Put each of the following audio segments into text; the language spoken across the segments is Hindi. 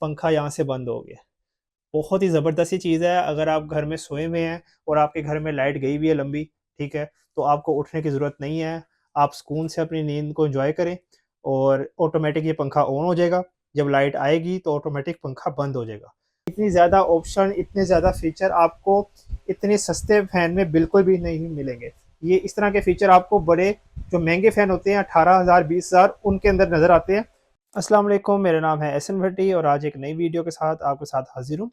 पंखा यहाँ से बंद हो गया। बहुत ही ज़बरदस्त ही चीज़ है। अगर आप घर में सोए हुए हैं और आपके घर में लाइट गई हुई है लंबी, ठीक है, तो आपको उठने की ज़रूरत नहीं है। आप सुकून से अपनी नींद को एंजॉय करें और ऑटोमेटिक ये पंखा ऑन हो जाएगा। जब लाइट आएगी तो ऑटोमेटिक पंखा बंद हो जाएगा। इतनी ज़्यादा ऑप्शन, इतने ज़्यादा फीचर आपको इतने सस्ते फ़ैन में बिल्कुल भी नहीं मिलेंगे। ये इस तरह के फीचर आपको बड़े जो महंगे फ़ैन होते हैं 18,000 20,000 उनके अंदर नज़र आते हैं। अस्सलाम वालेकुम, मेरा नाम है एहसन भट्टी और आज एक नई वीडियो के साथ आपके साथ हाजिर हूँ।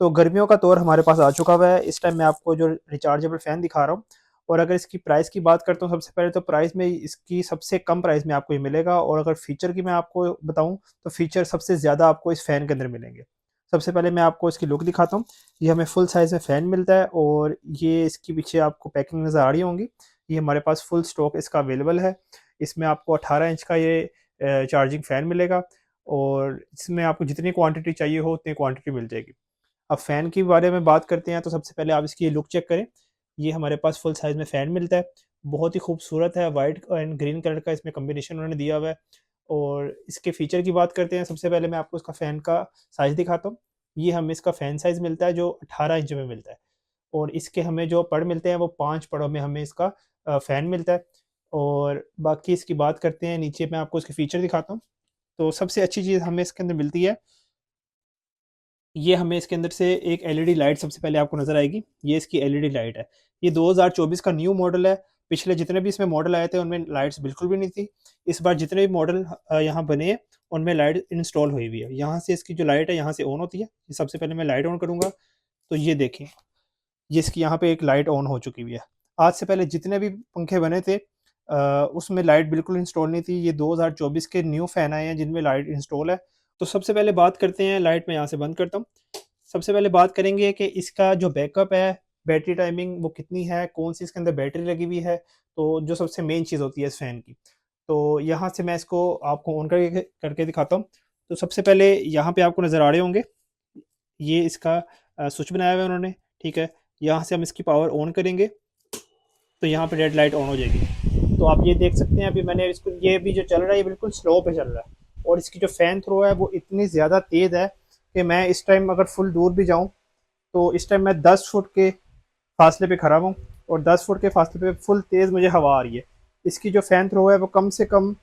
तो गर्मियों का दौर हमारे पास आ चुका हुआ है। इस टाइम मैं आपको जो रिचार्जेबल फ़ैन दिखा रहा हूँ और अगर इसकी प्राइस की बात करता हूँ, सबसे पहले तो प्राइस में इसकी सबसे कम प्राइस में आपको ये मिलेगा और अगर फ़ीचर की मैं आपको बताऊँ तो फ़ीचर सबसे ज़्यादा आपको इस फ़ैन के अंदर मिलेंगे। सबसे पहले मैं आपको इसकी लुक दिखाता हूँ। ये हमें फुल साइज़ में फ़ैन मिलता है और ये इसके पीछे आपको पैकिंग नज़र आ रही होंगी। ये हमारे पास फुल स्टॉक इसका अवेलेबल है। इसमें आपको 18 इंच का ये चार्जिंग फ़ैन मिलेगा और इसमें आपको जितनी क्वांटिटी चाहिए हो उतनी क्वांटिटी मिल जाएगी। अब फ़ैन के बारे में बात करते हैं तो सबसे पहले आप इसकी लुक चेक करें। ये हमारे पास फुल साइज़ में फ़ैन मिलता है। बहुत ही खूबसूरत है, वाइट एंड ग्रीन कलर का इसमें कॉम्बिनेशन उन्होंने दिया हुआ है। और इसके फ़ीचर की बात करते हैं, सबसे पहले मैं आपको इसका फ़ैन का साइज़ दिखाता हूँ। ये हमें इसका फ़ैन साइज़ मिलता है जो 18 इंच में मिलता है और इसके हमें जो पड़ मिलते हैं वो 5 पड़ों में हमें इसका फ़ैन मिलता है। और बाकी इसकी बात करते हैं, नीचे मैं आपको इसके फ़ीचर दिखाता हूँ। तो सबसे अच्छी चीज़ हमें इसके अंदर मिलती है, ये हमें इसके अंदर से एक एलईडी लाइट सबसे पहले आपको नज़र आएगी। ये इसकी एलईडी लाइट है। ये 2024 का न्यू मॉडल है। पिछले जितने भी इसमें मॉडल आए थे उनमें लाइट्स बिल्कुल भी नहीं थी। इस बार जितने भी मॉडल यहाँ बने हैं उनमें लाइट इंस्टॉल हुई हुई है। यहाँ से इसकी जो लाइट है यहाँ से ऑन होती है। सबसे पहले मैं लाइट ऑन करूँगा तो ये देखें, ये इसकी यहाँ पे एक लाइट ऑन हो चुकी हुई है। आज से पहले जितने भी पंखे बने थे उसमें लाइट बिल्कुल इंस्टॉल नहीं थी। ये 2024 के न्यू फ़ैन आए हैं जिनमें लाइट इंस्टॉल है। तो सबसे पहले बात करते हैं, लाइट मैं यहाँ से बंद करता हूँ। सबसे पहले बात करेंगे कि इसका जो बैकअप है, बैटरी टाइमिंग वो कितनी है, कौन-सी इसके अंदर बैटरी लगी हुई है, तो जो सबसे मेन चीज़ होती है इस फ़ैन की। तो यहाँ से मैं इसको आपको ऑन करके करके दिखाता हूँ। तो सबसे पहले यहाँ पे आपको नज़र आ रहे होंगे, ये इसका स्विच बनाया हुआ है उन्होंने, ठीक है? यहाँ से हम इसकी पावर ऑन करेंगे तो यहाँ पे रेड लाइट ऑन हो जाएगी। तो आप ये देख सकते हैं, अभी मैंने इसको, ये भी जो चल रहा है ये बिल्कुल स्लो पे चल रहा है और इसकी जो फ़ैन थ्रो है वो इतनी ज़्यादा तेज़ है कि मैं इस टाइम अगर फुल दूर भी जाऊँ तो इस टाइम मैं 10 फुट के फासले पे खड़ा हूँ और 10 फुट के फासले पे फुल तेज़ मुझे हवा आ रही है। इसकी जो फ़ैन थ्रो है वो कम से कम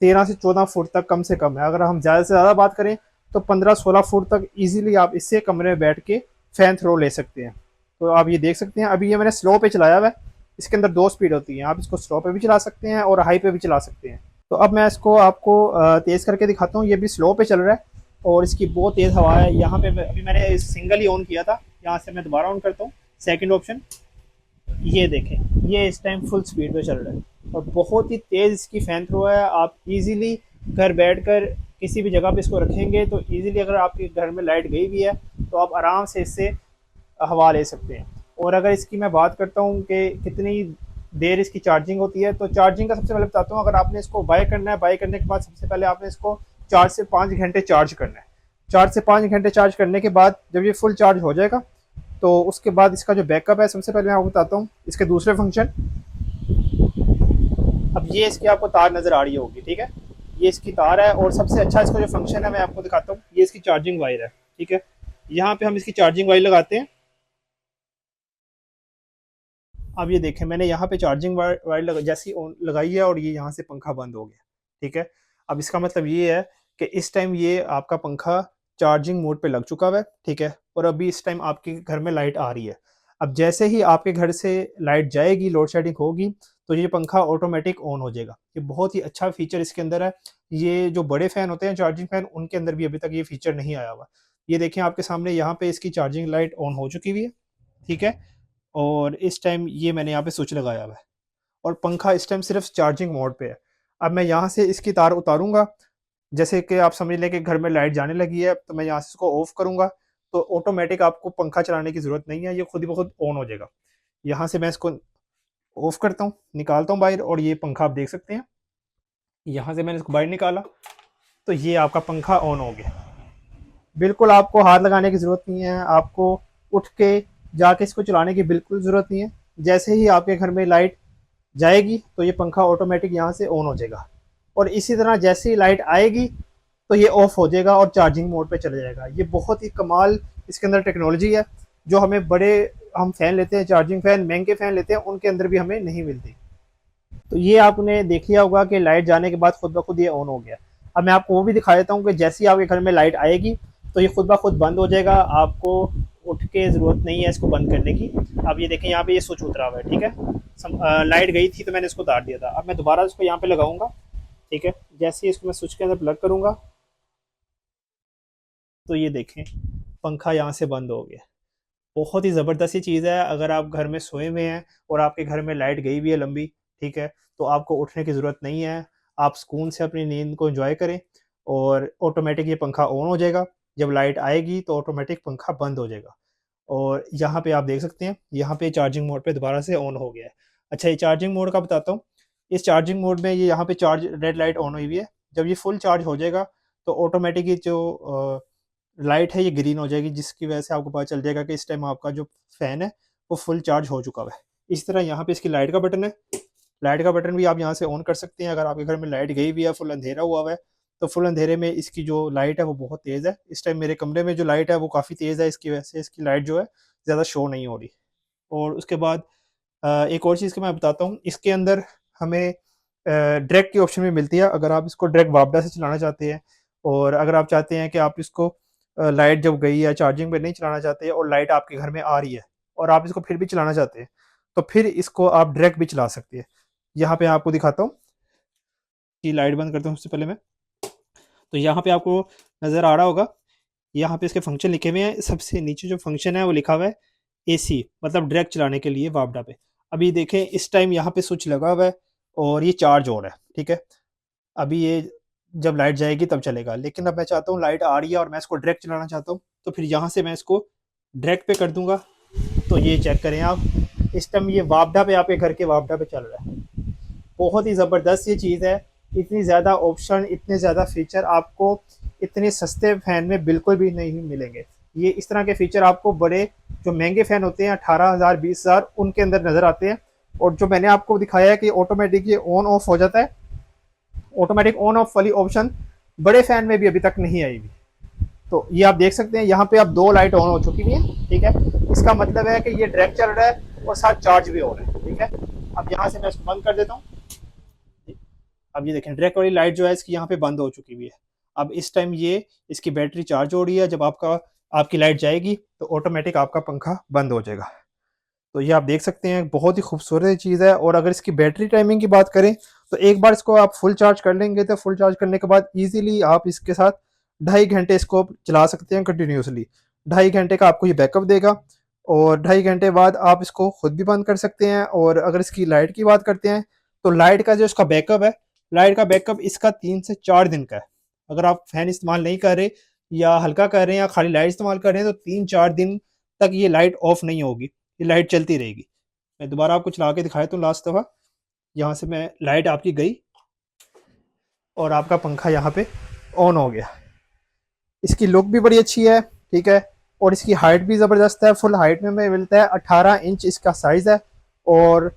13 से 14 फुट तक कम से कम है। अगर हम ज़्यादा से ज़्यादा बात करें तो 15-16 फुट तक ईजिली आप इससे कमरे में बैठ के फ़ैन थ्रो ले सकते हैं। तो आप ये देख सकते हैं, अभी ये मैंने स्लो पे चलाया हुआ है। इसके अंदर 2 स्पीड होती है, आप इसको स्लो पे भी चला सकते हैं और हाई पे भी चला सकते हैं। तो अब मैं इसको आपको तेज़ करके दिखाता हूँ। ये भी स्लो पे चल रहा है और इसकी बहुत तेज़ हवा है। यहाँ पे अभी मैंने सिंगल ही ऑन किया था, यहाँ से मैं दोबारा ऑन करता हूँ सेकंड ऑप्शन। ये देखें, ये इस टाइम फुल स्पीड पे चल रहा है और बहुत ही तेज़ इसकी फ़ैन थ्रो है। आप इजीली घर बैठकर किसी भी जगह पे इसको रखेंगे तो इजीली, अगर आपके घर में लाइट गई भी है तो आप आराम से इससे हवा ले सकते हैं। और अगर इसकी मैं बात करता हूँ कि कितनी देर इसकी चार्जिंग होती है, तो चार्जिंग का सबसे पहले बताता हूँ। अगर आपने इसको बाय करना है, बाय करने के बाद सबसे पहले आपने इसको 4 से 5 घंटे चार्ज करना है। 4 से 5 घंटे चार्ज करने के बाद जब ये फुल चार्ज हो जाएगा तो उसके बाद इसका जो बैकअप है, सबसे पहले मैं आपको बताता हूँ इसके दूसरे फंक्शन। अब ये इसकी आपको तार नज़र आ रही होगी, ठीक है? ये इसकी तार है और सबसे अच्छा इसका जो फंक्शन है मैं आपको दिखाता हूँ, ये इसकी चार्जिंग वायर है, ठीक है? यहाँ पे हम इसकी चार्जिंग वायर लगाते हैं। अब ये देखें, मैंने यहाँ पे चार्जिंग वायर जैसी लगाई है और ये यहाँ से पंखा बंद हो गया, ठीक है? अब इसका मतलब ये है कि इस टाइम ये आपका पंखा चार्जिंग मोड पे लग चुका हुआ है, ठीक है? और अभी इस टाइम आपके घर में लाइट आ रही है। अब जैसे ही आपके घर से लाइट जाएगी, लोड शेडिंग होगी, तो ये पंखा ऑटोमेटिक ऑन हो जाएगा। ये बहुत ही अच्छा फीचर इसके अंदर है। ये जो बड़े फ़ैन होते हैं चार्जिंग फ़ैन, उनके अंदर भी अभी तक ये फीचर नहीं आया हुआ। ये देखें आपके सामने, यहाँ पे इसकी चार्जिंग लाइट ऑन हो चुकी हुई है, ठीक है? और इस टाइम ये मैंने यहाँ पे स्विच लगाया हुआ है और पंखा इस टाइम सिर्फ चार्जिंग मोड पे है। अब मैं यहाँ से इसकी तार उतारूंगा, जैसे कि आप समझ लें कि घर में लाइट जाने लगी है, तो मैं यहाँ से इसको ऑफ करूंगा तो ऑटोमेटिक आपको पंखा चलाने की ज़रूरत नहीं है, ये खुद ही खुद ऑन हो जाएगा। यहाँ से मैं इसको ऑफ करता हूँ, निकालता हूँ बाहर और ये पंखा आप देख सकते हैं। यहाँ से मैंने इसको बाहर निकाला तो ये आपका पंखा ऑन हो गया। बिल्कुल आपको हाथ लगाने की ज़रूरत नहीं है, आपको उठ के जाके इसको चलाने की बिल्कुल ज़रूरत नहीं है। जैसे ही आपके घर में लाइट जाएगी तो ये पंखा ऑटोमेटिक यहाँ से ऑन हो जाएगा और इसी तरह जैसे ही लाइट आएगी तो ये ऑफ हो जाएगा और चार्जिंग मोड पे चले जाएगा। ये बहुत ही कमाल इसके अंदर टेक्नोलॉजी है, जो हमें बड़े हम फ़ैन लेते हैं, चार्जिंग फ़ैन महंगे फ़ैन लेते हैं, उनके अंदर भी हमें नहीं मिलती। तो ये आपने देख लिया होगा कि लाइट जाने के बाद खुद ब खुद ये ऑन हो गया। अब मैं आपको वो भी दिखा देता हूँ कि जैसे ही आपके घर में लाइट आएगी तो ये खुद ब खुद बंद हो जाएगा, आपको उठ के ज़रूरत नहीं है इसको बंद करने की। अब ये देखें यहाँ पे ये स्विच उतरा हुआ है, ठीक है। लाइट गई थी तो मैंने इसको उतार दिया था। अब मैं दोबारा इसको यहाँ पे लगाऊंगा, ठीक है। जैसे ही इसको मैं स्विच के अंदर प्लग करूंगा तो ये देखें पंखा यहाँ से बंद हो गया। बहुत ही ज़बरदस्त ये चीज़ है। अगर आप घर में सोए हुए हैं और आपके घर में लाइट गई हुई है लंबी, ठीक है, तो आपको उठने की ज़रूरत नहीं है। आप सुकून से अपनी नींद को एंजॉय करें और ऑटोमेटिक ये पंखा ऑन हो जाएगा। जब लाइट आएगी तो ऑटोमेटिक पंखा बंद हो जाएगा। और यहाँ पे आप देख सकते हैं, यहाँ पे चार्जिंग मोड पे दोबारा से ऑन हो गया है। अच्छा, ये चार्जिंग मोड का बताता हूँ। इस चार्जिंग मोड में ये यहाँ पे चार्ज रेड लाइट ऑन हुई हुई है। जब ये फुल चार्ज हो जाएगा तो ऑटोमेटिक ये जो लाइट है ये ग्रीन हो जाएगी, जिसकी वजह से आपको पता चल जाएगा कि इस टाइम आपका जो फ़ैन है वो फुल चार्ज हो चुका है। इस तरह यहाँ पे इसकी लाइट का बटन है। लाइट का बटन भी आप यहाँ से ऑन कर सकते हैं। अगर आपके घर में लाइट गई हुई है, फुल अंधेरा हुआ है, तो फुल अंधेरे में इसकी जो लाइट है वो बहुत तेज़ है। इस टाइम मेरे कमरे में जो लाइट है वो काफ़ी तेज़ है, इसकी वजह से इसकी लाइट जो है ज़्यादा शो नहीं हो रही। और उसके बाद एक और चीज़ की मैं बताता हूँ, इसके अंदर हमें डायरेक्ट की ऑप्शन भी मिलती है। अगर आप इसको डायरेक्ट वापडा से चलाना चाहते हैं और अगर आप चाहते हैं कि आप इसको लाइट जब गई है चार्जिंग पे नहीं चलाना चाहते और लाइट आपके घर में आ रही है और आप इसको फिर भी चलाना चाहते हैं, तो फिर इसको आप डायरेक्ट भी चला सकते हैं। यहाँ पे आपको दिखाता हूँ कि लाइट बंद करता हूँ उससे पहले मैं। तो यहाँ पे आपको नज़र आ रहा होगा, यहाँ पे इसके फंक्शन लिखे हुए हैं। सबसे नीचे जो फंक्शन है वो लिखा हुआ है एसी, मतलब डायरेक्ट चलाने के लिए वापडा पे। अभी देखें इस टाइम यहाँ पे स्विच लगा हुआ है और ये चार्ज हो रहा है, ठीक है। अभी ये जब लाइट जाएगी तब चलेगा, लेकिन अब मैं चाहता हूँ लाइट आ रही है और मैं इसको डायरेक्ट चलाना चाहता हूँ, तो फिर यहाँ से मैं इसको डायरेक्ट पे कर दूंगा। तो ये चेक करें आप, इस टाइम ये वापडा पे आपके घर के वापडा पे चल रहा है। बहुत ही ज़बरदस्त ये चीज़ है। इतनी ज़्यादा ऑप्शन, इतने ज़्यादा फीचर आपको इतने सस्ते फ़ैन में बिल्कुल भी नहीं मिलेंगे। ये इस तरह के फीचर आपको बड़े जो महंगे फ़ैन होते हैं 18,000 20,000 उनके अंदर नज़र आते हैं। और जो मैंने आपको दिखाया है कि ऑटोमेटिक ये ऑन ऑफ हो जाता है, ऑटोमेटिक ऑन ऑफ वाली ऑप्शन बड़े फ़ैन में भी अभी तक नहीं आई हुई। तो ये आप देख सकते हैं यहाँ पे अब 2 लाइट ऑन हो चुकी हुई है, ठीक है। इसका मतलब है कि ये डायरेक्ट चल रहा है और साथ चार्ज भी हो रहा है, ठीक है। अब यहाँ से मैं इसको बंद कर देता हूँ। अब ये देखें डायरेक्ट वाली लाइट जो है इसकी यहाँ पे बंद हो चुकी हुई है। अब इस टाइम ये इसकी बैटरी चार्ज हो रही है। जब आपकी लाइट जाएगी तो ऑटोमेटिक आपका पंखा बंद हो जाएगा। तो ये आप देख सकते हैं, बहुत ही खूबसूरत चीज़ है। और अगर इसकी बैटरी टाइमिंग की बात करें तो एक बार इसको आप फुल चार्ज कर लेंगे तो फुल चार्ज करने के बाद ईजिली आप इसके साथ 2.5 घंटे इसको चला सकते हैं कंटिन्यूसली। 2.5 घंटे का आपको ये बैकअप देगा और 2.5 घंटे बाद आप इसको खुद भी बंद कर सकते हैं। और अगर इसकी लाइट की बात करते हैं तो लाइट का जो इसका बैकअप है, लाइट का बैकअप इसका 3 से 4 दिन का है। अगर आप फैन इस्तेमाल नहीं कर रहे या हल्का कर रहे हैं या खाली लाइट इस्तेमाल कर रहे हैं तो 3-4 दिन तक ये लाइट ऑफ नहीं होगी, ये लाइट चलती रहेगी। मैं दोबारा आपको चला के दिखाया तो लास्ट दफ़ा यहाँ से मैं लाइट आपकी गई और आपका पंखा यहाँ पे ऑन हो गया। इसकी लुक भी बड़ी अच्छी है, ठीक है। और इसकी हाइट भी ज़बरदस्त है। फुल हाइट में हमें मिलता है 18 इंच इसका साइज़ है। और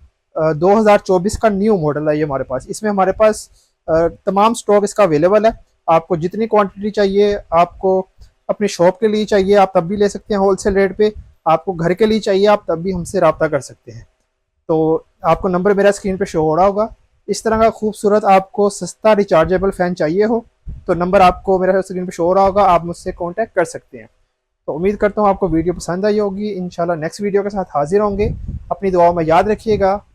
2024 का न्यू मॉडल है ये हमारे पास। इसमें हमारे पास तमाम स्टॉक इसका अवेलेबल है। आपको जितनी क्वांटिटी चाहिए, आपको अपनी शॉप के लिए चाहिए आप तब भी ले सकते हैं होलसेल रेट पे, आपको घर के लिए चाहिए आप तब भी हमसे रब्ता कर सकते हैं। तो आपको नंबर मेरा स्क्रीन पे शो हो रहा होगा। इस तरह का खूबसूरत आपको सस्ता रिचार्जेबल फ़ैन चाहिए हो तो नंबर आपको मेरा स्क्रीन पे शो हो रहा होगा, आप मुझसे कॉन्टैक्ट कर सकते हैं। तो उम्मीद करता हूँ आपको वीडियो पसंद आई होगी। इंशाल्लाह नेक्स्ट वीडियो के साथ हाजिर होंगे। अपनी दुआओं में याद रखिएगा।